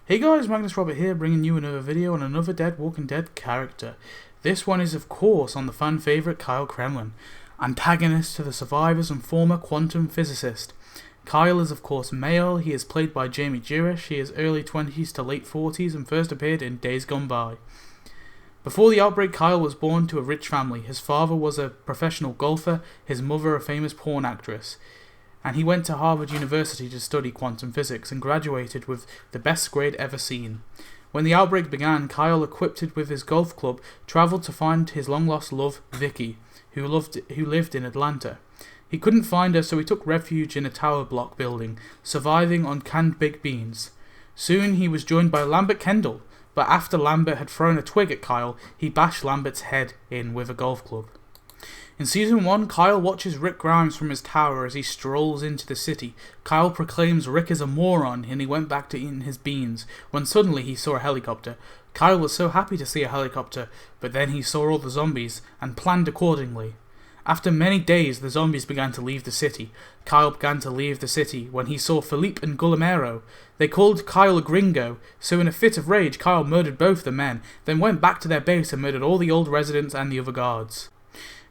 Hey guys, Magnus Robert here, bringing you another video on another dead Walking Dead character. This one is of course on the fan favourite Kyle Kremlin, antagonist to the survivors and former quantum physicist. Kyle is of course male, he is played by Jamie Jewish, he is early 20s to late 40s and first appeared in Days Gone By. Before the outbreak, Kyle was born to a rich family. His father was a professional golfer, his mother a famous porn actress. And he went to Harvard University to study quantum physics and graduated with the best grade ever seen. When the outbreak began, Kyle, equipped with his golf club, travelled to find his long-lost love, Vicky, who lived in Atlanta. He couldn't find her, so he took refuge in a tower block building, surviving on canned baked beans. Soon he was joined by Lambert Kendall, but after Lambert had thrown a twig at Kyle, he bashed Lambert's head in with a golf club. In Season 1, Kyle watches Rick Grimes from his tower as he strolls into the city. Kyle proclaims Rick is a moron and he went back to eating his beans, when suddenly he saw a helicopter. Kyle was so happy to see a helicopter, but then he saw all the zombies and planned accordingly. After many days, the zombies began to leave the city. Kyle began to leave the city when he saw Felipe and Guillermo. They called Kyle a gringo, so in a fit of rage, Kyle murdered both the men, then went back to their base and murdered all the old residents and the other guards.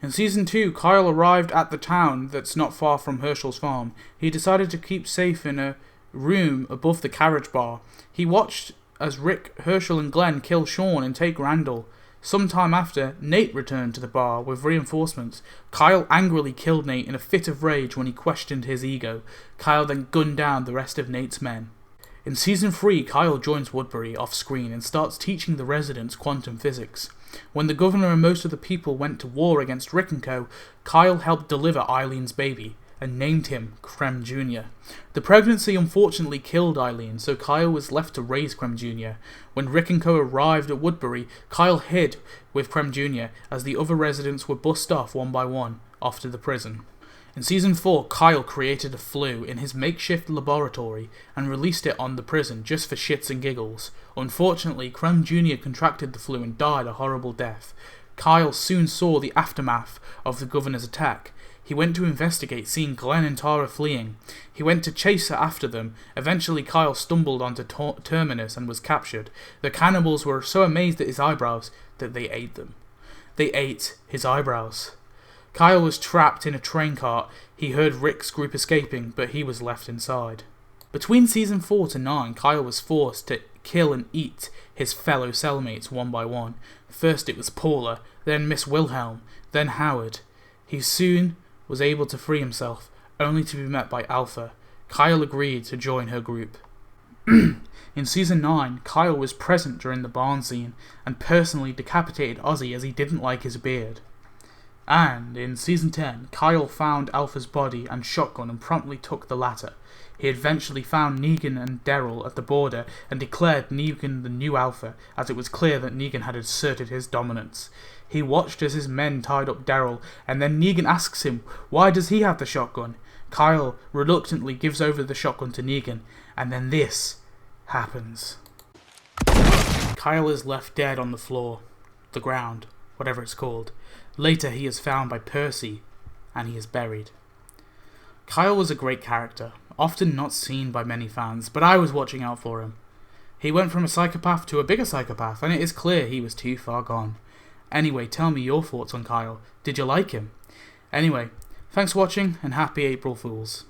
In Season 2, Kyle arrived at the town that's not far from Herschel's farm. He decided to keep safe in a room above the carriage bar. He watched as Rick, Herschel and Glenn kill Sean and take Randall. Sometime after, Nate returned to the bar with reinforcements. Kyle angrily killed Nate in a fit of rage when he questioned his ego. Kyle then gunned down the rest of Nate's men. In Season 3, Kyle joins Woodbury off-screen and starts teaching the residents quantum physics. When the governor and most of the people went to war against Rick and Co., Kyle helped deliver Eileen's baby and named him Krem Jr. The pregnancy unfortunately killed Eileen, so Kyle was left to raise Krem Jr. When Rick and Co. arrived at Woodbury, Kyle hid with Krem Jr. as the other residents were bussed off one by one, off to the prison. In Season 4, Kyle created a flu in his makeshift laboratory and released it on the prison just for shits and giggles. Unfortunately, Krem Jr. contracted the flu and died a horrible death. Kyle soon saw the aftermath of the governor's attack. He went to investigate, seeing Glenn and Tara fleeing. He went to chase after them. Eventually, Kyle stumbled onto Terminus and was captured. The cannibals were so amazed at his eyebrows that they ate them. They ate his eyebrows. Kyle was trapped in a train cart. He heard Rick's group escaping, but he was left inside. Between Season 4 to 9, Kyle was forced to kill and eat his fellow cellmates one by one. First it was Paula, then Miss Wilhelm, then Howard. He soon was able to free himself, only to be met by Alpha. Kyle agreed to join her group. In Season 9, Kyle was present during the barn scene and personally decapitated Ozzy as he didn't like his beard. And in Season 10, Kyle found Alpha's body and shotgun and promptly took the latter. He eventually found Negan and Daryl at the border and declared Negan the new Alpha, as it was clear that Negan had asserted his dominance. He watched as his men tied up Daryl, and then Negan asks him, why does he have the shotgun? Kyle reluctantly gives over the shotgun to Negan, and then this happens. Kyle is left dead on the floor, the ground, whatever it's called. Later he is found by Percy, and he is buried. Kyle was a great character, often not seen by many fans, but I was watching out for him. He went from a psychopath to a bigger psychopath, and it is clear he was too far gone. Anyway, tell me your thoughts on Kyle. Did you like him? Anyway, thanks for watching, and happy April Fools.